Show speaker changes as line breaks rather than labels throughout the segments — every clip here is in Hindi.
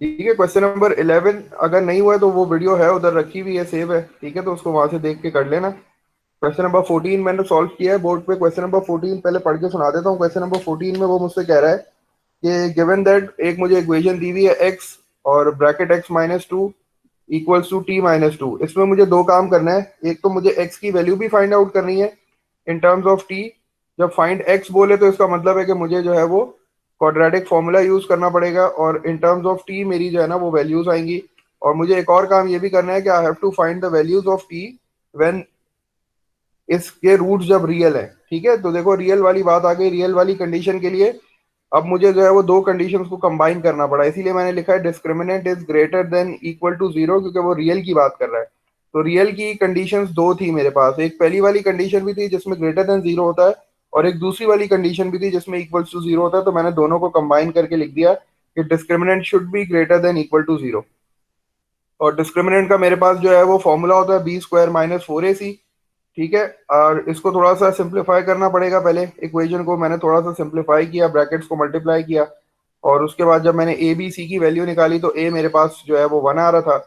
ठीक है, क्वेश्चन नंबर 11 अगर नहीं हुआ है तो वो वीडियो है उधर रखी हुई है, सेव है, ठीक है, तो उसको वहां से देख के कर लेना। क्वेश्चन नंबर 14 मैंने सॉल्व किया है बोर्ड पे। क्वेश्चन नंबर 14 पहले पढ़ के सुना देता हूँ। क्वेश्चन नंबर 14 में वो मुझसे कह रहा है कि गिवन दैट एक मुझे इक्वेशन दी हुई है एक्स और bracket x minus two equals to t minus two. इसमें मुझे दो काम करना है। एक तो मुझे एक्स की वैल्यू भी फाइंड आउट करनी है इन टर्म्स ऑफ टी। जब फाइंड एक्स बोले तो इसका मतलब है कि मुझे जो है वो क्वाड्रेटिक फॉर्मूला यूज करना पड़ेगा, और इन टर्म्स ऑफ टी मेरी जो है ना वो वैल्यूज आएंगी। और मुझे एक और काम ये भी करना है कि I have to find the values of t when इसके रूट्स जब रियल है। ठीक है, तो देखो रियल वाली बात आ गई। रियल वाली कंडीशन के लिए अब मुझे जो है वो दो कंडीशंस को कंबाइन करना पड़ा, इसीलिए मैंने लिखा है discriminant is greater than equal to zero, क्योंकि वो रियल की बात कर रहा है। तो रियल की कंडीशंस दो थी मेरे पास। एक पहली वाली कंडीशन भी थी जिसमें ग्रेटर देन जीरो होता है, और एक दूसरी वाली कंडीशन भी थी जिसमें इक्वल टू जीरो होता है। तो मैंने दोनों को कंबाइन करके लिख दिया कि discriminant should be greater than equal to zero. और डिस्क्रिमिनेंट का मेरे पास जो है वो फॉर्मूला होता है b square minus four a c. ठीक है, और इसको थोड़ा सा सिंप्लीफाई करना पड़ेगा। पहले इक्वेशन को मैंने थोड़ा सा सिंप्लीफाई किया, ब्रैकेट्स को मल्टीप्लाई किया, और उसके बाद जब मैंने ए बी सी की वैल्यू निकाली तो ए मेरे पास जो है वो वन आ रहा था,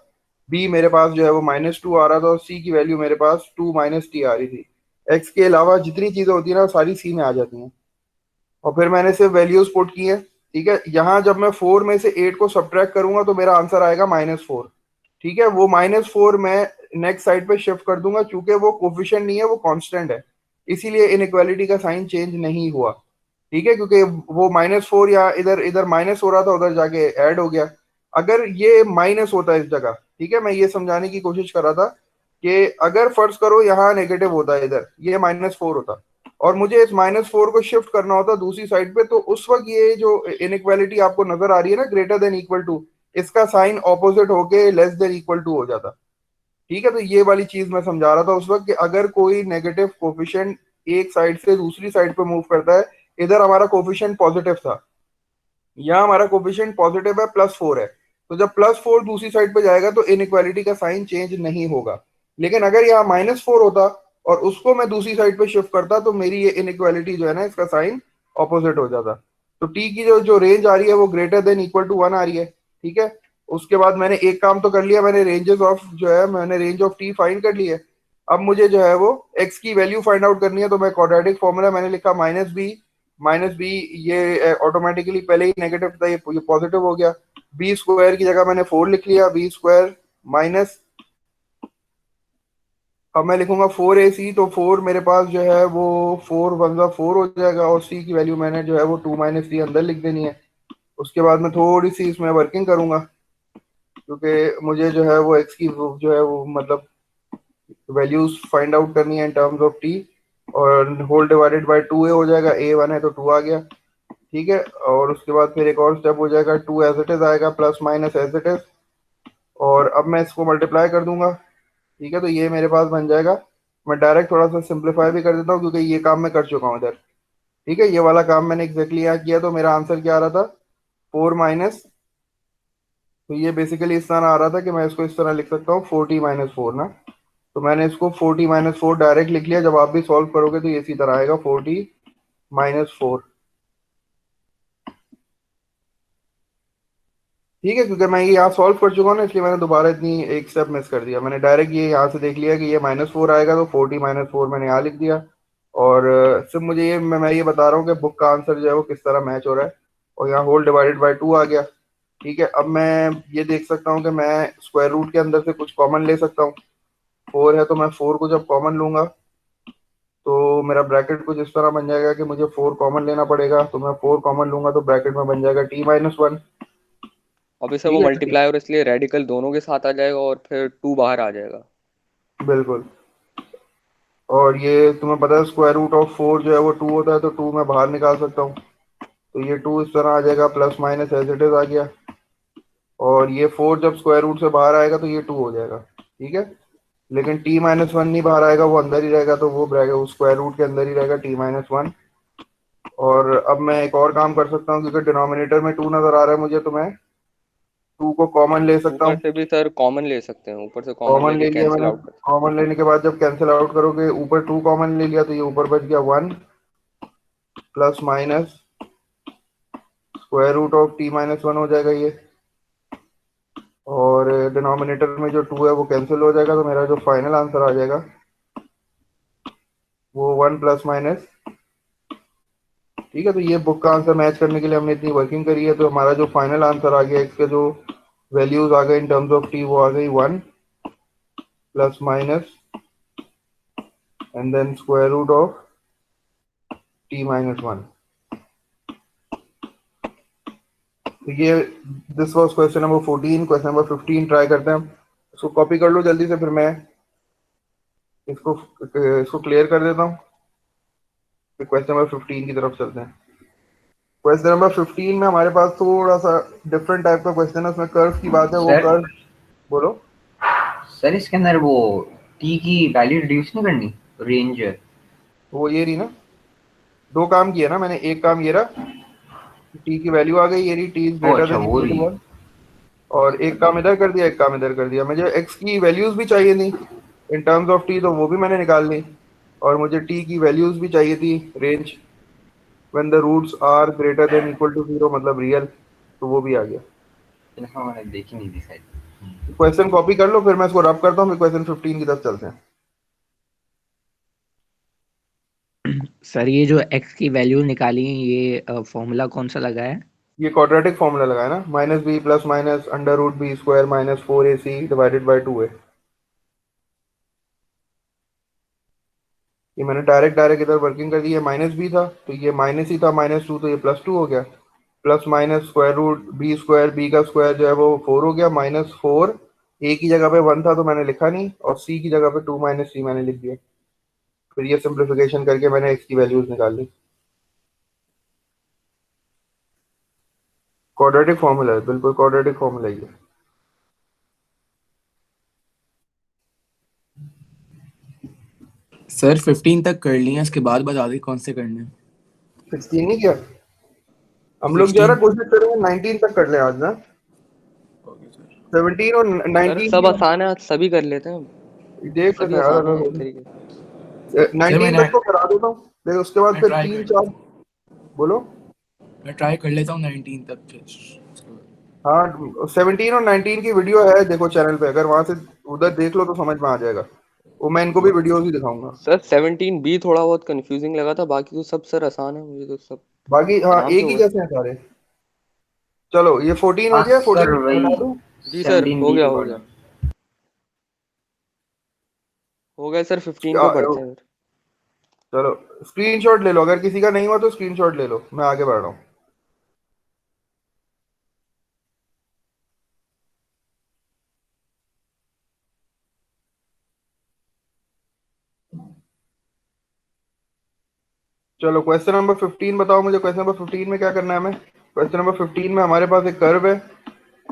बी मेरे पास जो है वो माइनस टू आ रहा था, और सी की वैल्यू मेरे पास टू माइनस टी आ रही थी। एक्स के अलावा जितनी चीजें होती है ना वो सारी सी में आ जाती हैं। और फिर मैंने सिर्फ वैल्यूज पुट की हैं। ठीक है, यहाँ जब मैं फोर में से एट को सब्ट्रैक्ट करूंगा तो मेरा आंसर आएगा माइनस फोर। ठीक है, वो माइनस फोर मैं नेक्स्ट साइड पे शिफ्ट कर दूंगा, क्योंकि वो कोफिशिएंट नहीं है, वो कांस्टेंट है, इसीलिए इनइक्वालिटी का साइन चेंज नहीं हुआ। ठीक है, क्योंकि वो माइनस फोर या इधर इधर माइनस हो रहा था, उधर जाके ऐड हो गया। अगर ये माइनस होता इस जगह, ठीक है, मैं ये समझाने की कोशिश कर रहा था कि अगर फर्ज करो यहाँ नेगेटिव होता है, इधर ये माइनस फोर होता और मुझे इस माइनस फोर को शिफ्ट करना होता दूसरी साइड पे, तो उस वक्त ये जो इनइक्वालिटी आपको नजर आ रही है ना ग्रेटर देन इक्वल टू, इसका साइन ऑपोजिट होके लेस देन इक्वल टू हो जाता। ठीक है, तो ये वाली चीज मैं समझा रहा था उस वक्त कि अगर कोई नेगेटिव कोफिशिएंट एक साइड से दूसरी साइड पे मूव करता है, इधर हमारा कोफिशिएंट पॉजिटिव था, यहाँ हमारा कोफिशिएंट पॉजिटिव है, प्लस फोर है, तो जब प्लस फोर दूसरी साइड पे जाएगा तो इनइक्वालिटी का साइन चेंज नहीं होगा। लेकिन अगर यहाँ माइनस फोर होता और उसको मैं दूसरी साइड पे शिफ्ट करता तो मेरी ये इनइक्वालिटी जो है ना इसका साइन ऑपोजिट हो जाता। तो टी की जो जो रेंज आ रही है वो greater than equal to one आ रही है। ठीक है, उसके बाद मैंने एक काम तो कर लिया, मैंने रेंजेस ऑफ जो है मैंने रेंज ऑफ टी फाइंड कर ली है। अब मुझे जो है वो एक्स की वैल्यू फाइंड आउट करनी है, तो मैं क्वाड्रेटिक फॉर्मूला मैंने लिखा माइनस बी माइनस बी। ये ऑटोमेटिकली पहले ही नेगेटिव था, ये पॉजिटिव हो गया। बी स्क्वायर की जगह मैंने फोर लिख लिया, बी स्क्वायर माइनस, अब मैं लिखूंगा फोर ए सी, तो फोर मेरे पास जो है वो फोर वन जा फोर हो जाएगा, और सी की वैल्यू मैंने जो है वो टू माइनस सी अंदर लिख देनी है। उसके बाद मैं थोड़ी सी इसमें वर्किंग करूंगा, क्योंकि मुझे जो है वो एक्स की जो है वो मतलब वैल्यूज फाइंड आउट करनी है इन टर्म्स ऑफ टी। और होल डिवाइडेड बाय टू ए हो जाएगा, ए वन है तो टू आ गया। ठीक है, और उसके बाद फिर एक और स्टेप हो जाएगा, टू एज इट इज आएगा, plus minus as it is, और अब मैं इसको मल्टीप्लाई कर दूंगा। ठीक है, तो ये मेरे पास बन जाएगा। मैं डायरेक्ट थोड़ा सा सिंप्लीफाई भी कर देता हूँ क्योंकि ये काम मैं कर चुका हूँ इधर। ठीक है, ये वाला काम मैंने एग्जैक्टली यहाँ किया, तो मेरा आंसर क्या आ रहा था, फोर माइनस, तो ये बेसिकली इस तरह आ रहा था कि मैं इसको इस तरह लिख सकता हूँ फोर टी माइनस फोर ना। तो मैंने इसको four T minus four direct लिख लिया। जब आप भी सॉल्व करोगे तो ये इसी तरह आएगा, फोर टी माइनस फोर। ठीक है, क्योंकि मैं ये यहाँ सॉल्व कर चुका हूँ ना, इसलिए मैंने दोबारा इतनी एक स्टेप मिस कर दिया। मैंने डायरेक्ट ये यहाँ से देख लिया कि ये माइनस फोर आएगा, तो फोर टी माइनस फोर मैंने यहाँ लिख दिया। और सिर्फ मुझे ये मैं ये बता रहा हूँ कि बुक का आंसर जो है वो किस तरह मैच हो रहा है। और यहाँ होल डिवाइडेड बाय टू आ गया। ठीक है, अब मैं ये देख सकता हूँ कि मैं स्क्वायर रूट के अंदर से कुछ कॉमन ले सकता हूँ। फोर है तो मैं फोर को जब कॉमन लूंगा तो मेरा ब्रैकेट कुछ इस तरह बन जाएगा कि मुझे फोर कॉमन लेना पड़ेगा, तो मैं फोर कॉमन लूंगा तो ब्रैकेट में बन जाएगा टी माइनस वन।
अभी सर वो
ठीक है,
मल्टीप्लाई और इसलिए रेडिकल दोनों के साथ आ जाएगा और फिर टू बाहर आ जाएगा।
बिल्कुल। और ये तुम्हें पता है स्क्वायर रूट ऑफ फोर जो है वो टू होता है, तो टू मैं बाहर निकाल सकता हूँ। तो ये टू इस तरह आ जाएगा, plus minus as it is आ गया। और ये फोर जब स्क्वायर रूट से बाहर आएगा तो ये टू हो जाएगा। ठीक है, लेकिन टी माइनस वन नहीं बाहर आएगा, वो अंदर ही रहेगा, तो वो ब्रैकेट स्क्वायर रूट के अंदर ही रहेगा टी माइनस वन। और अब मैं एक और काम कर सकता हूँ, क्योंकि डिनोमिनेटर में टू नजर आ रहा है मुझे, तो मैं टू को कॉमन ले सकता
ऊपर
हूँ।
से भी सर कॉमन ले सकते हैं, ऊपर से कॉमन
कॉमन
लेके
ले लिया
कैंसिल
मैंने।
आउट कर सकते
कॉमन लेने के बाद जब कैंसिल आउट करोगे, ऊपर टू कॉमन ले लिया तो ये ऊपर बच गया one, plus minus square root of t minus one हो जाएगा ये। डिनोमिनेटर में जो 2 है वो कैंसिल हो जाएगा, तो मेरा जो फाइनल आंसर आ जाएगा वो 1 प्लस माइनस। ठीक है, तो ये बुक का आंसर मैच करने के लिए हमने इतनी वर्किंग करी है, तो हमारा जो फाइनल आंसर आ गया, इसके जो वैल्यूज आ गए इन टर्म्स ऑफ टी, वो आ गई 1 plus minus and then square root of t minus 1। तो ये this was question number 14। Question number 15 try करते हैं हम। इसको कॉपी कर लो जल्दी से, फिर मैं इसको इसको क्लियर कर देता हूँ, फिर क्वेश्चन नंबर 15 की तरफ चलते हैं। क्वेश्चन नंबर 15 में हमारे पास थोड़ा सा डिफरेंट टाइप का क्वेश्चन है, उसमें कर्व की बात है, वो
सर
कर्व। बोलो
सर इसके अंदर वो टी की वैल्यू रिड्यूस नहीं करनी, रेंज है।
वो ये रही ना, दो काम किए ना मैंने। एक काम ये रहा, टी की वैल्यू आ गई, ये रही टी इज
ओ
ग्रेटर
अच्छा,
देन
वो
इक्वल टू
रही।
1। और एक काम इधर कर दिया, एक काम इधर कर दिया। मुझे एक्स की वैल्यूज भी चाहिए थी इन टर्म्स ऑफ टी, तो वो भी मैंने निकाल ली। और मुझे टी की वैल्यूज भी चाहिए थी, range when the roots are greater than equal to 0, मतलब रियल, तो वो भी आ गया।
हाँ, मैंने देखी नहीं थी शायद।
क्वेश्चन कॉपी कर लो, फिर मैं इसको रब करता हूँ, फिर क्वेश्चन 15 की तरफ चलते हैं।
सर ये जो x की वैल्यू निकाली ये फॉर्मूला कौन सा लगा है?
ये क्वाड्रेटिक फॉर्मूला लगाया ना, minus b plus minus under root b square minus 4ac divided by 2a। ये मैंने डायरेक्ट डायरेक्ट इधर वर्किंग कर दी है। माइनस बी था तो ये माइनस ही था, -2 तो ये +2 हो गया। Plus minus square root b square, b का स्क्वायर जो है वो 4 हो गया, -4। ए की जगह पे 1 था तो मैंने लिखा नहीं, और सी की जगह पे 2 - c मैंने लिख दिया। फिर ये सिंप्लीफिकेशन करके मैंने एक्स की वैल्यूज निकाल ली। क्वाड्रेटिक फॉर्मूला है, बिल्कुल क्वाड्रेटिक फॉर्मूला ही है।
सर 15 तक कर लिए, इसके बाद बता दी कौन से करने हैं।
16 नहीं किया हम लोग,
16
जरा कोशिश करेंगे 19 तक कर लें आज ना।
Okay sir.
17 और
सर
19
सब
की
आसान है, आज सभी कर लेते हैं हम।
देख लेते
सभी
हैं यार,
आसान है
अगर
एक तरीके से।
सर
19
मैंने
तक तो करा देता हूँ, लेकिन उसके बाद
मैं
फिर
ट्राई
3 4। बोलो।
मैं ट्राई कर लेता हूँ 19 तक फिर।
हाँ, 17 और 19 की वीडियो है, देखो चैनल पे, अगर वहां से उधर देख लो तो समझ में आ जाएगा। वो मैं इनको भी वीडियोस ही दिखाऊंगा।
सर 17B थोड़ा बहुत कंफ्यूजिंग लगा था, बाकी तो सब सर आसान है, मुझे तो सब
बाकी हाँ
आराम से
एक ही
हुआ।
जैसे हैं सारे। चलो ये 14 हो
हाँ
गया,
सर
14
वही
बता दूं।
जी सर,
17 बी के
हो
अकॉर्डिंग।
गया सर। 15 पे पढ़ते हैं फिर।
चलो स्क्रीनशॉट ले लो, अगर किसी का नहीं हुआ तो स्क्रीनशॉट ले लो, मैं आगे बढ़ रहा हूँ। चलो क्वेश्चन नंबर 15 बताओ मुझे, क्वेश्चन नंबर 15 में क्या करना है हमें। क्वेश्चन नंबर 15 में हमारे पास एक कर्व है,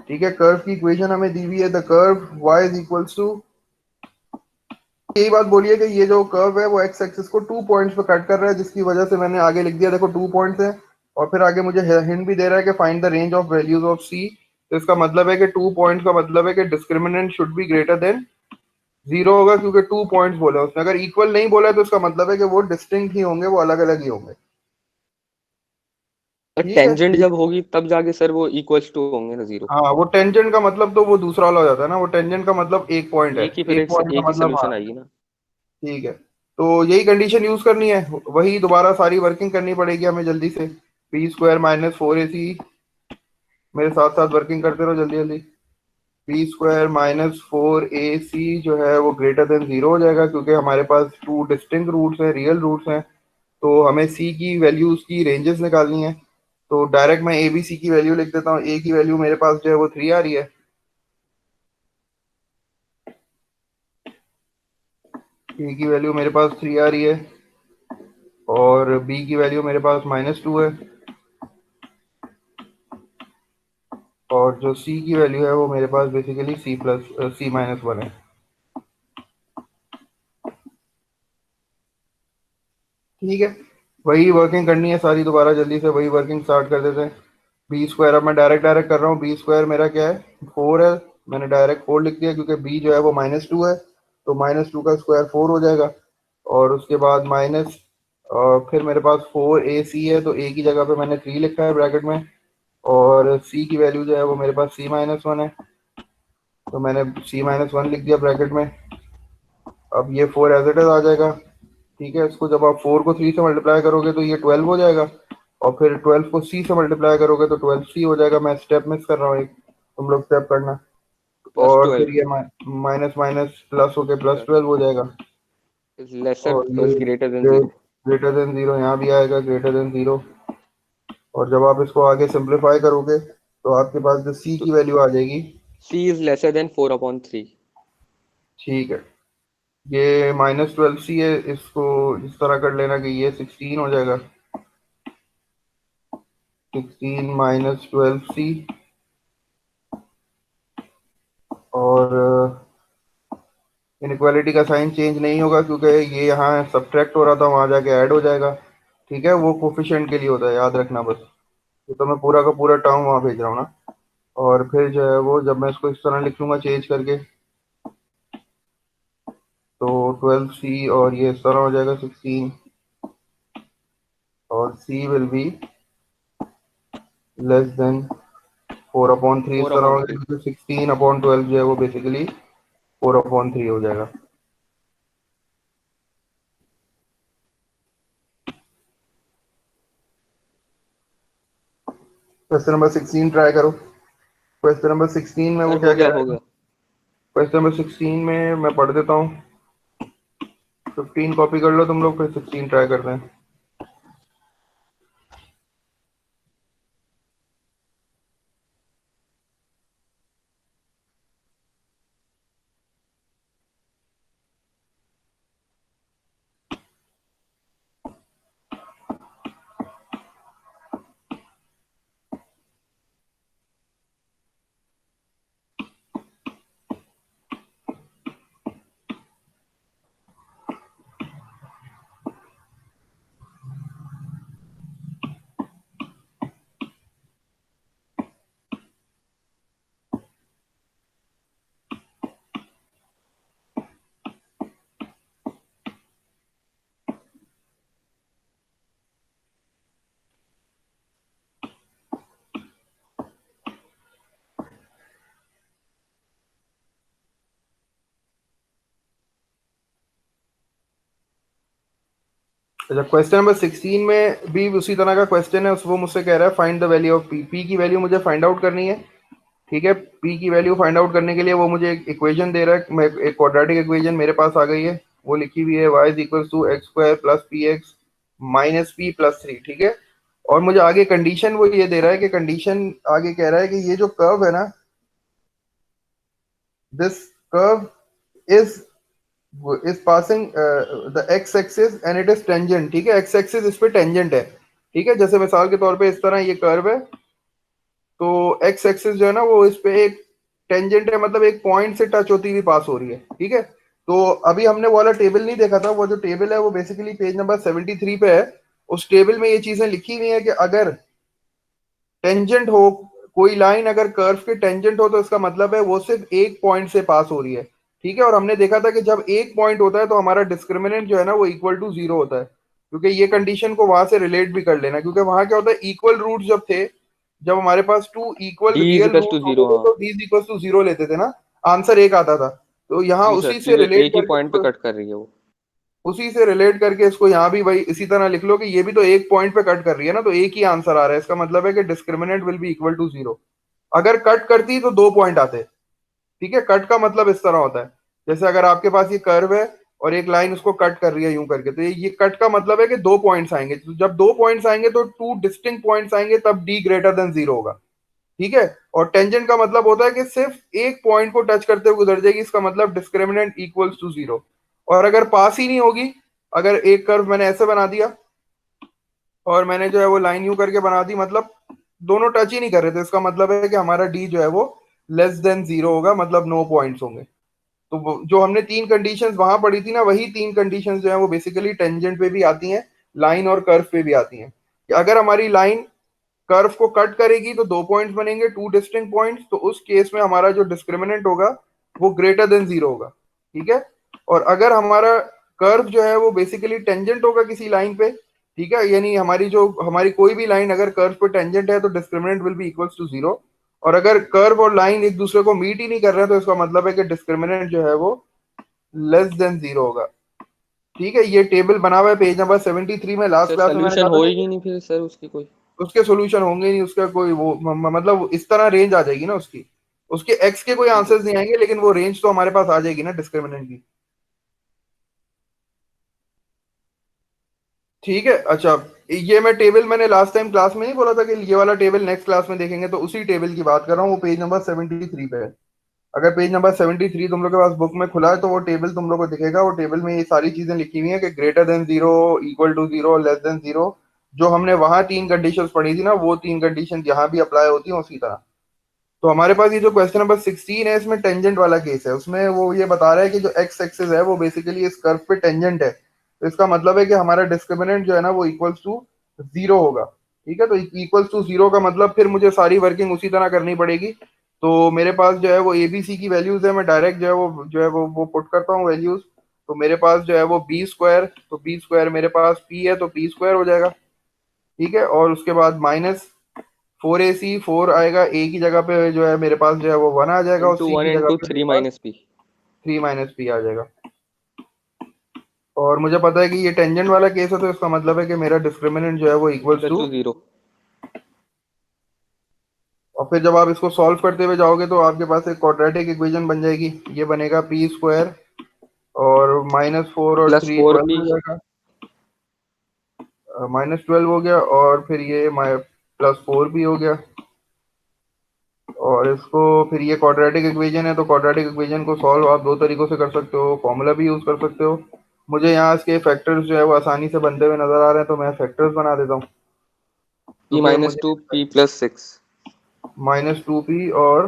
ठीक है। कर्व की इक्वेशन हमें दी हुई है, the curve y is equals to, यही बात बोलिए कि ये जो कर्व है वो एक्स एक्सिस को 2 पॉइंट्स पे कट कर रहा है, जिसकी वजह से मैंने आगे लिख दिया, देखो 2 पॉइंट्स है। और फिर आगे मुझे हिंट भी दे रहा है कि find the range of values of C. तो इसका मतलब है कि 2 पॉइंट्स का मतलब है कि discriminant should be greater than 0 होगा, क्योंकि 2 पॉइंट्स बोले उसने। अगर इक्वल नहीं बोला है तो इसका मतलब है कि वो डिस्टिंक्ट ही होंगे, वो अलग अलग ही होंगे। ठीक है।
टेंजेंट जब होगी तब जाके सर वो इक्वल्स टू होंगे ना, 0।
हाँ, वो टेंजेंट का मतलब तो वो दूसरा वाला हो जाता है ना, वो टेंजेंट का मतलब एक पॉइंट है,
एक ही फिर
एक पॉइंट
एक
का
ही
मतलब हाँ।
सोल्यूशन आएगी ना।
ठीक है, तो यही कंडीशन यूज करनी है, वही दोबारा सारी वर्किंग करनी पड़ेगी हमें जल्दी से। बी स्क्वायर -4ac, मेरे साथ साथ वर्किंग करते रहो जल्दी जल्दी। बी स्क्वायर -4ac जो है वो ग्रेटर देन 0 हो जाएगा, क्योंकि हमारे पास 2 डिस्टिंक्ट रूट्स हैं, रियल रूट्स हैं। तो हमें सी की वैल्यूज की रेंजेस निकालनी है। तो डायरेक्ट मैं ए बी सी की वैल्यू लिख देता हूँ। ए की वैल्यू मेरे पास जो है वो 3 आ रही है, ए की वैल्यू मेरे पास 3 आ रही है, और बी की वैल्यू मेरे पास -2 है, और जो सी की वैल्यू है वो मेरे पास बेसिकली C+C-1 है। ठीक है, वही वर्किंग करनी है सारी, दोबारा जल्दी से वही वर्किंग स्टार्ट कर देते हैं। बी स्क्वायर, अब मैं डायरेक्ट डायरेक्ट कर रहा हूँ। बी स्क्वायर मेरा क्या है, 4 है। मैंने डायरेक्ट 4 लिख दिया, क्योंकि बी जो है वो -2 है, तो -2 का स्क्वायर 4 हो जाएगा। और उसके बाद माइनस, और फिर मेरे पास 4ac है, तो ए की जगह पे मैंने 3 लिखा है ब्रैकेट में। और सी की वैल्यू जो है वो मेरे पास C-1 है। तो मैंने c-1 लिख दिया ब्रैकेट में। अब ये 4 एज इट इज आ जाएगा, ठीक है। इसको जब आप 4 को 3 से मल्टीप्लाई करोगे तो ये 12 हो जाएगा, और फिर 12 को c से मल्टीप्लाई करोगे तो 12c हो जाएगा। मैं स्टेप मिस कर रहा हूँ एक, तुम लोग स्टेप करना।
प्लस
और फिर
12
ये माइनस माइनस प्लस होके प्लस 12 हो जाएगा।
इज लेसर
और
इज
ये
ग्रेटर देन 0।
ग्रेटर देन 0 यहाँ भी आएगा, ग्रेटर देन 0। और जब आप इसको आगे सिंप्लीफाई करोगे तो आपके पास जो c
तो
की वैल्यू आ जाएगी,
c इज लेसर देन 4/3।
ठीक है। ये -12c है, इसको इस तरह कर लेना कि ये 16 हो जाएगा। 16 -12c, और इनइक्वालिटी का साइन चेंज नहीं होगा क्योंकि ये यहाँ सब्ट्रैक्ट हो रहा था, वहां जाके ऐड हो जाएगा, ठीक है। वो कोफिशिएंट के लिए होता है, याद रखना बस। ये तो मैं पूरा का पूरा टर्म वहां भेज रहा हूँ ना। और फिर जो है वो जब मैं इसको इस तरह लिख लूंगा चेंज करके, तो 12c और ये इस तरह हो जाएगा 16, और c will be less than 4/3 इस तरह हो
4/3।
जाएगा। 16/12 जो है वो बेसिकली 4/3 हो जाएगा। क्वेश्चन नंबर 16 ट्राई करो। क्वेश्चन नंबर 16 में वो
सर
क्या
हो
कह
गया,
रहा
हो
है?
गया।
क्वेश्चन नंबर 16 में मैं पढ़ देता हूँ, 15 कॉपी कर लो तुम लोग, फिर 16 ट्राई करते हैं। अच्छा, क्वेश्चन नंबर 16 में भी उसी तरह का क्वेश्चन है। वो मुझसे कह रहा है find the value of P. P की वैल्यू मुझे फाइंड आउट करनी है, ठीक है। पी की वैल्यू फाइंड आउट करने के लिए वो मुझे एक इक्वेशन दे रहा है। मैं एक क्वाड्रेटिक इक्वेशन मेरे पास आ गई है, वो लिखी हुई है y is equal to x² plus p x minus p plus 3, ठीक है। और मुझे आगे कंडीशन वो ये दे रहा है कि कंडीशन आगे कह रहा है कि ये जो कर्व है ना, this curve is passing the x axis and it is tangent, ठीक है। एक्स एक्सिस इस पे टेंजेंट है, ठीक है। जैसे मिसाल के तौर पे इस तरह ये कर्व है, तो एक्स एक्सिस जो है ना वो इस पे एक टेंजेंट है, मतलब एक पॉइंट से टच होती हुई पास हो रही है, ठीक है। तो अभी हमने वो वाला टेबल नहीं देखा था, वो जो टेबल है वो बेसिकली पेज नंबर 73 पे है। उस टेबल में ये चीजें लिखी हुई है कि अगर टेंजेंट हो, कोई लाइन अगर कर्व के टेंजेंट हो तो इसका मतलब है वो सिर्फ एक पॉइंट से पास हो रही है, ठीक है। और हमने देखा था कि जब एक पॉइंट होता है तो हमारा डिस्क्रिमिनेंट जो है ना वो इक्वल टू 0 होता है, क्योंकि ये कंडीशन को वहां से रिलेट भी कर लेना, क्योंकि वहां क्या होता है, इक्वल रूट जब थे, जब हमारे पास two equal
d is
real
equal
root
two
होते
0।
थे
हाँ
तो d इक्वल टू 0 लेते थे ना, आंसर एक आता था। तो यहाँ
जी सर,
उसी
तो
से
ये
रिलेट
एक ही पॉइंट पे
करके,
कट कर रही है वो।
उसी से रिलेट करके इसको यहाँ भी भाई इसी तरह लिख लो कि ये भी तो एक पॉइंट पे कट कर रही है ना, तो एक ही आंसर आ रहा है। इसका मतलब है कि discriminant will be equal to 0। अगर कट करती तो 2 पॉइंट आते, ठीक है। कट का मतलब इस तरह होता है, जैसे अगर आपके पास ये कर्व है और एक लाइन उसको कट कर रही है यूं करके, तो ये कट का मतलब है कि 2 पॉइंट्स आएंगे। तो जब 2 पॉइंट्स आएंगे तो 2 डिस्टिंक्ट पॉइंट्स आएंगे, तब d ग्रेटर देन 0 होगा, ठीक है। और टेंजेंट का मतलब होता है कि सिर्फ एक पॉइंट को टच करते हुए गुजर जाएगी, इसका मतलब डिस्क्रिमिनेंट इक्वल्स टू 0। और अगर पास ही नहीं होगी, अगर एक कर्व मैंने ऐसे बना दिया और मैंने जो है वो लाइन यू करके बना दी, मतलब दोनों टच ही नहीं कर रहे थे, इसका मतलब है कि हमारा डी जो है वो लेस देन 0 होगा, मतलब नो पॉइंट्स होंगे। तो जो हमने तीन कंडीशंस वहां पढ़ी थी ना, वही तीन कंडीशंस जो है वो बेसिकली टेंजेंट पे भी आती हैं, लाइन और कर्व पे भी आती हैं। कि अगर हमारी लाइन कर्व को कट करेगी तो 2 पॉइंट्स बनेंगे, 2 डिस्टिंक्ट पॉइंट्स, तो उस केस में हमारा जो डिस्क्रिमिनेंट होगा वो ग्रेटर देन 0 होगा, ठीक है। और अगर हमारा कर्व जो है वो बेसिकली टेंजेंट होगा किसी लाइन पे, ठीक है, यानी हमारी कोई भी लाइन अगर कर्व पे टेंजेंट है तो discriminant will be equals to 0। और अगर कर्व और लाइन एक दूसरे को मीट ही नहीं कर रहे हैं तो इसका मतलब है कि डिस्क्रिमिनेंट जो है वो लेस देन 0 होगा। ठीक है, ये टेबल बना हुआ है पेज नंबर 73 में। लास्ट
सर
क्लास में मैंने
सोल्यूशन
कहा था
होएगी नहीं फिर सर उसकी कोई?
उसके सॉल्यूशन होंगे नहीं, उसका कोई वो मतलब इस तरह रेंज आ जाएगी ना उसकी, उसके एक्स के कोई
ठीक है
आंसर्स नहीं आएंगे, लेकिन वो रेंज तो हमारे पास आ जाएगी ना डिस्क्रिमिनेंट की। ठीक है, अच्छा ये मैं टेबल मैंने लास्ट टाइम क्लास में नहीं बोला था कि ये वाला टेबल नेक्स्ट क्लास में देखेंगे, तो उसी टेबल की बात कर रहा हूँ, वो पेज नंबर 73 पे है। अगर पेज नंबर 73 तुम लोग के पास बुक में खुला है तो वो टेबल तुम लोग को दिखेगा। वो टेबल में ये सारी चीजें लिखी हुई हैं कि greater than 0, equal to 0, less than 0। जो हमने वहां 3 कंडीशंस पढ़ी थी ना, वो 3 कंडीशन यहाँ भी अप्लाई होती हैं उसी तरह। तो हमारे पास ये जो क्वेश्चन नंबर 16 है, इसमें टेंजेंट वाला केस है। उसमें वो ये बता रहा है कि जो एक्स एक्सिस है वो बेसिकली इस कर्व पे टेंजेंट है, तो इसका मतलब है कि हमारा डिस्क्रिमिनेंट जो है ना वो इक्वल्स टू 0 होगा। ठीक है, तो इक्वल्स टू 0 का मतलब फिर मुझे सारी वर्किंग उसी तरह करनी पड़ेगी। तो मेरे पास जो है वो एबीसी की वैल्यूज है, मैं डायरेक्ट जो है वो पुट करता हूँ वैल्यूज। तो मेरे पास जो है वो बी स्क्वायर, तो बी स्क्वायर मेरे पास पी है तो पी स्क्वायर हो जाएगा। ठीक है, और उसके बाद माइनस 4ac, 4 आएगा ए की जगह पे, जो है मेरे पास जो है वो 1 आ जाएगा, और
इंटू
सी
1
की जगह
इंटू
पे मेरे
3
पास
माइनस पी।
3 माइनस पी आ जाएगा। और मुझे पता है कि ये टेंजेंट वाला केस है, तो इसका मतलब है कि मेरा डिस्क्रिमिनेंट जो है वो इक्वल्स
इक्वल
टू,
टू 0।
और फिर जब आप इसको सॉल्व करते हुए जाओगे तो आपके पास एक क्वाड्रेटिक इक्वेशन बन जाएगी। ये बनेगा पी स्क्वायर और -4 और
प्लस
3
4
12
पी।
हो जाएगा, -12 हो गया, और फिर ये +4 भी हो गया। और इसको फिर ये क्वाड्रेटिक इक्वेशन है, तो क्वाड्रेटिक इक्वेशन को सॉल्व आप दो तरीकों से कर सकते हो, फॉर्मूला भी यूज कर सकते हो। मुझे यहाँ इसके फैक्टर्स जो है वो आसानी से बनते हुए नजर आ रहे हैं, तो मैं फैक्टर्स बना देता हूँ। तो
पी
फिर
माइनस
मुझे
टू पी प्लस 6।
-2p और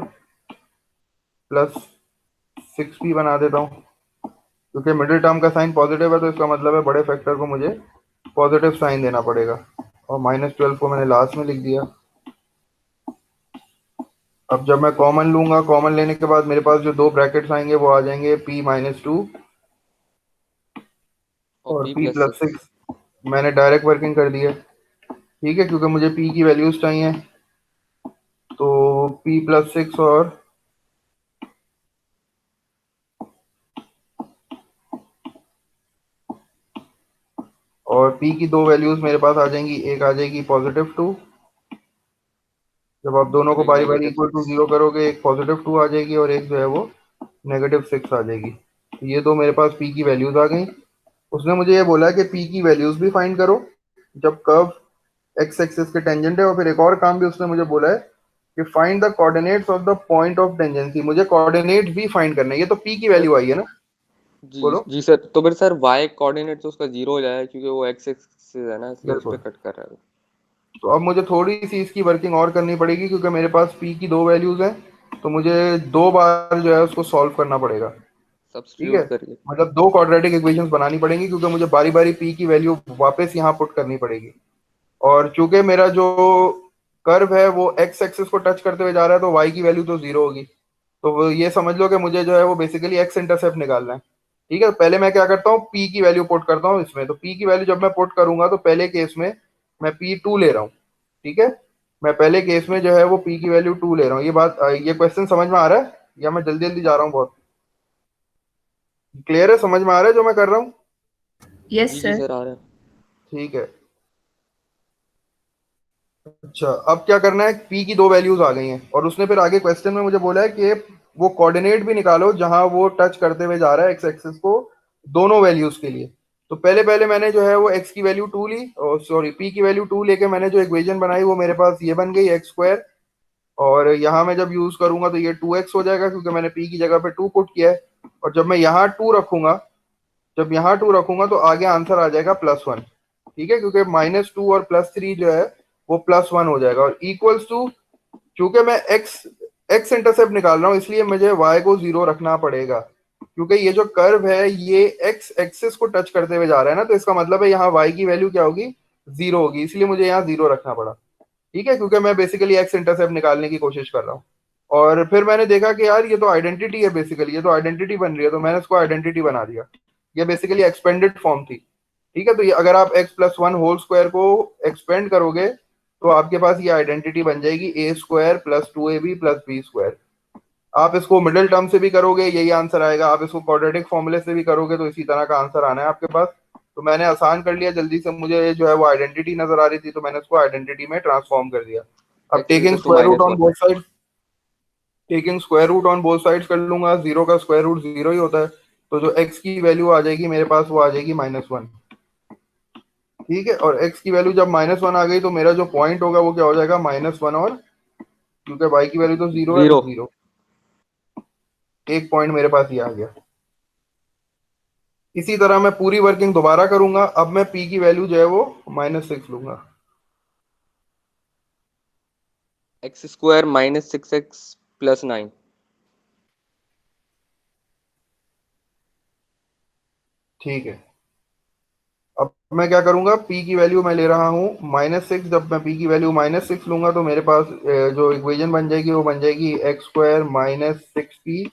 +6p बना देता हूँ। क्योंकि मिडिल टर्म का साइन पॉजिटिव है, तो इसका मतलब है बड़े फैक्टर को मुझे पॉजिटिव साइन देना पड़ेगा। और -12 को मैंने लास्ट में लिख दिया। अब जब मैं कॉमन लूंगा, कॉमन लेने के बाद मेरे पास जो दो ब्रैकेट्स आएंगे वो आ जाएंगे p-2
और
और
P
p
plus
plus
6।
Six मैंने डायरेक्ट वर्किंग कर दी है। ठीक है, क्योंकि मुझे p की वैल्यूज चाहिए, तो p+6 और p की दो वैल्यूज मेरे पास आ जाएंगी। एक आ जाएगी +2, जब आप दोनों
और
को
एक
बारी बारी
नेगेटिव
इक्वल टू
6।
0 करोगे, एक +2 आ जाएगी और एक जो है वो -6 आ जाएगी। तो ये दो मेरे पास p की वैल्यूज आ गई। उसने मुझे ये बोला है कि p की वैल्यूज भी फाइंड करो जब कर्व एक्स एक्सिस के टेंजेंट है, और फिर एक और काम भी उसने मुझे बोला है कि find the coordinates of the point of tangency. मुझे कोऑर्डिनेट भी फाइंड करना है। ये तो p की
सर
वैल्यू आई है ना,
जी
बोलो।
जी सर, तो फिर सर वाई कोऑर्डिनेट तो उसका 0 हो जाएगा क्योंकि वो एक्स एक्सिस है ना, इसलिए उस पे
बिल्कुल।
कट कर रहा है।
तो अब मुझे थोड़ी सी इसकी वर्किंग और करनी पड़ेगी, क्योंकि मेरे पास p की दो वैल्यूज हैं, तो मुझे दो बार जो है उसको सॉल्व करना पड़ेगा। ठीक है,
सब्स्टिट्यूट करिए।
मतलब दो क्वाड्रेटिक इक्वेशंस बनानी पड़ेंगी, क्योंकि मुझे बारी बारी p की वैल्यू वापस यहाँ पुट करनी पड़ेगी। और चूंकि मेरा जो कर्व है वो एक्स एक्सिस को टच करते हुए जा रहा है, तो y की वैल्यू तो 0 होगी। तो वो ये समझ लो कि मुझे जो है वो बेसिकली एक्स इंटरसेप्ट निकालना है। ठीक है, पहले मैं क्या करता हूँ, p की वैल्यू पुट करता हूँ इसमें। तो p की वैल्यू जब मैं पुट करूंगा तो पहले केस में मैं p2 ले रहा हूँ। ठीक है, मैं पहले केस में जो है वो p की वैल्यू 2 ले रहा हूँ। ये क्वेश्चन समझ में आ रहा है या मैं जल्दी जल्दी जा रहा हूँ? बहुत क्लियर है, समझ में आ रहा है जो मैं कर रहा हूँ?
जी
यस
जी
सर।
सर आ रहा है।
ठीक है, अच्छा अब क्या करना है, p की दो वैल्यूज आ गई हैं, और उसने फिर आगे क्वेश्चन में मुझे बोला है कि वो कोऑर्डिनेट भी निकालो जहां वो टच करते हुए जा रहा है एक्स एक्सिस को, दोनों वैल्यूज के लिए। तो पहले पहले मैंने जो है वो x की वैल्यू 2 ली, और सॉरी p की वैल्यू 2 लेके मैंने जो इक्वेशन बनाई वो मेरे पास ये बन गई x²। और यहाँ मैं जब यूज करूंगा तो ये 2x हो जाएगा, क्योंकि मैंने p की जगह पे 2 पुट किया है। और जब मैं यहाँ 2 रखूंगा, जब यहाँ 2 रखूंगा तो आगे आंसर आ जाएगा +1। ठीक है, क्योंकि -2 और +3 जो है वो +1 हो जाएगा, और इक्वल्स टू, क्योंकि मैं एक्स इंटरसेप्ट निकाल रहा हूँ इसलिए मुझे y को 0 रखना पड़ेगा, क्योंकि ये जो कर्व है ये एक्स एक्सिस को टच करते हुए जा रहा है ना, तो इसका मतलब है यहाँ y की वैल्यू क्या होगी, 0 होगी, इसलिए मुझे यहाँ 0 रखना पड़ा। ठीक है, क्योंकि मैं बेसिकली एक्स इंटरसेप्ट निकालने की कोशिश कर रहा हूँ। और फिर मैंने देखा कि यार ये तो आइडेंटिटी है, बेसिकली ये तो आइडेंटिटी बन रही है, तो मैंने इसको आइडेंटिटी बना दिया। ये बेसिकली एक्सपेंडेड फॉर्म थी। ठीक है, तो ये अगर आप x+1 होल स्क्वायर को एक्सपेंड करोगे तो आपके पास ये आइडेंटिटी बन जाएगी A square plus 2ab plus B square. आप इसको मिडिल टर्म से भी करोगे यही आंसर आएगा, आप इसको क्वाड्रेटिक फॉर्मूले से भी करोगे तो इसी तरह का आंसर आना है आपके पास। तो मैंने आसान कर लिया जल्दी से, मुझे जो है वो आइडेंटिटी नजर आ रही थी तो मैंने उसको आइडेंटिटी में ट्रांसफॉर्म कर दिया। अब
x
taking
equal to
square root
minus
on
one.
Both side, taking square root on both sides कर लूंगा, जीरो का स्क्वायर रूट जीरो ही होता है, तो जो x की वैल्यू आ जाएगी मेरे पास वो आ जाएगी -1। ठीक है, और x की वैल्यू जब -1 आ गई तो मेरा जो पॉइंट होगा वो क्या हो जाएगा -1, और क्योंकि y की वैल्यू तो जीरो है तो
0।
जीरो, एक पॉइंट मेरे पास ये आ गया। इसी तरह मैं पूरी वर्किंग दोबारा करूंगा। अब मैं p की वैल्यू जो है वो -6 लूंगा।
X square minus 6x plus 9।
ठीक है, अब मैं क्या करूंगा, p की वैल्यू मैं ले रहा हूँ -6। जब मैं p की वैल्यू -6 लूंगा तो मेरे पास जो इक्वेशन बन जाएगी वो बन जाएगी x square -6p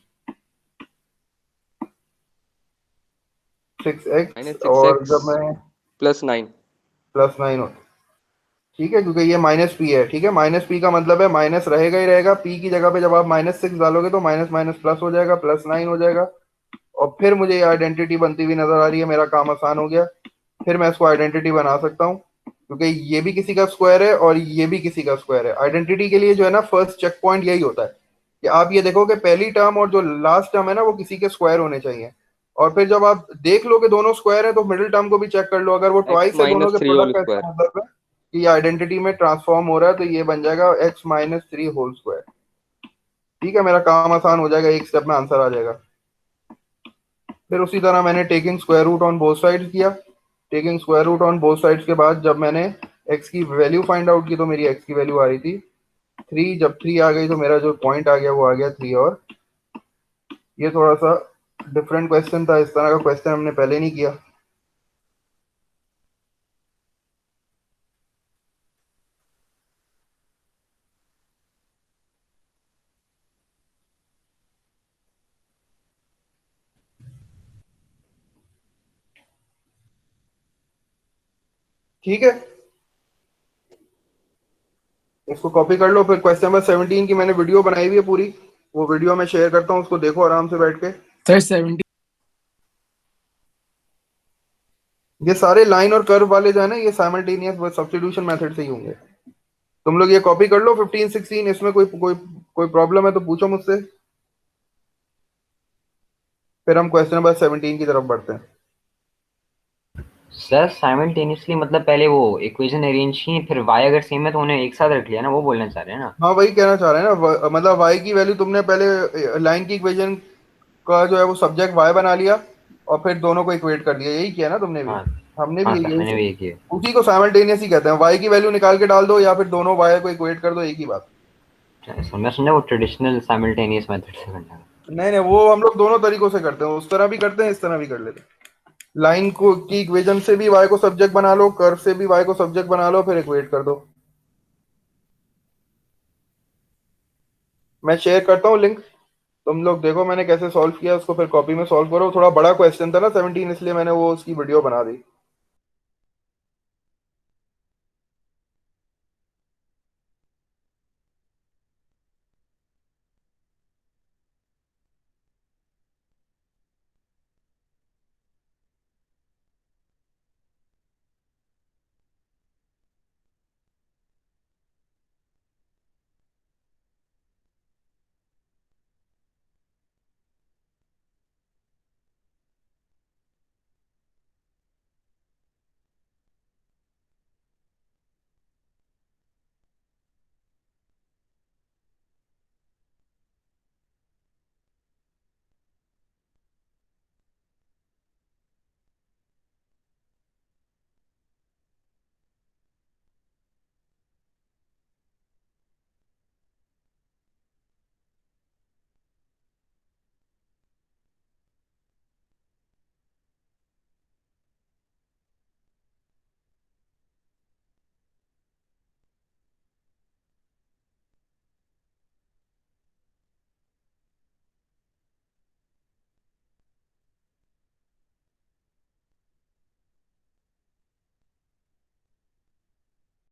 6x,
minus
और
6x
जब मैं
प्लस 9।
+9, ठीक है, क्योंकि ये -p है। ठीक है, -p का मतलब है माइनस रहेगा ही रहेगा, p की जगह पे जब आप -6 डालोगे तो माइनस माइनस प्लस हो जाएगा, +9 हो जाएगा। और फिर मुझे ये आइडेंटिटी बनती हुई नजर आ रही है, मेरा काम आसान हो गया। फिर मैं इसको आइडेंटिटी बना सकता हूँ क्योंकि ये भी किसी का स्क्वायर है और ये भी किसी का स्क्वायर है। आइडेंटिटी के लिए जो है ना फर्स्ट चेक पॉइंट यही होता है कि आप ये देखो कि पहली टर्म और जो लास्ट टर्म है ना वो किसी के स्क्वायर होने चाहिए। और फिर जब आप देख लो कि दोनों स्क्वायर है तो मिडिल टर्म को भी चेक कर लो, अगर वो
एक्स
ट्वाइस है दोनों
माइनस
के
3 होल
प्रोडक्ट का, इसका
स्क्वायर।
मतलब है कि ये आइडेंटिटी में ट्रांसफॉर्म हो रहा है, तो ये बन जाएगा x-3 होल स्क्वायर। ठीक है, मेरा काम आसान हो जाएगा, एक स्टेप में आंसर आ जाएगा। फिर उसी तरह मैंने taking square root on both sides किया। Taking square root on both sides के बाद जब मैंने x की वैल्यू फाइंड आउट की तो मेरी x की वैल्यू आ रही थी 3। जब 3 आ गई तो मेरा जो पॉइंट आ गया वो आ गया 3। और ये थोड़ा सा डिफरेंट क्वेश्चन था, इस तरह का क्वेश्चन हमने पहले नहीं किया। ठीक है, इसको कॉपी कर लो। फिर क्वेश्चन नंबर 17 की मैंने वीडियो बनाई हुई है पूरी, वो वीडियो मैं शेयर करता हूँ, उसको देखो आराम से बैठ के।
सर 70।
ये सारे लाइन और कर्व वाले जो है ना ये साइमल्टेनियस सब्स्टिट्यूशन मेथड से ही होंगे। तुम लोग ये कॉपी कर लो 15 16, इसमें कोई कोई कोई प्रॉब्लम है तो पूछो मुझसे, फिर हम क्वेश्चन नंबर 17 की तरफ बढ़ते हैं।
सर साइमल्टेनियसली मतलब पहले वो इक्वेशन अरेंज की, फिर y अगर सेम है तो उन्हें एक साथ रख लिया ना, वो बोलना चाह रहे हैं ना।
हाँ वही कहना चाह रहे हैं ना, मतलब y की वैल्यू तुमने पहले लाइन की इक्वेशन का जो है वो सब्जेक्ट y बना लिया और फिर दोनों को इक्वेट कर दिया, यही किया ना तुमने भी।
हाँ।
हमने
हाँ
भी
सर
यही
मैंने भी ये किया।
उसी को साइमल्टेनियस ही कहते हैं। y की वैल्यू निकाल के डाल दो या फिर दोनों y को इक्वेट कर दो, एक ही बात।
मैं समझा वो ट्रेडिशनल साइमल्टेनियस मेथड से करना है।
नहीं नहीं, वो हम लोग दोनों तरीकों से करते हैं, उस तरह भी करते हैं, इस तरह भी कर लेते हैं। लाइन को की इक्वेशन से भी y को सब्जेक्ट बना लो, कर्व से भी y को सब्जेक्ट बना लो, फिर इक्वेट कर दो। मैं शेयर करता हूँ लिंक, तुम लोग देखो मैंने कैसे सॉल्व किया उसको, फिर कॉपी में सॉल्व करो। थोड़ा बड़ा क्वेश्चन था ना 17, इसलिए मैंने वो उसकी वीडियो बना दी।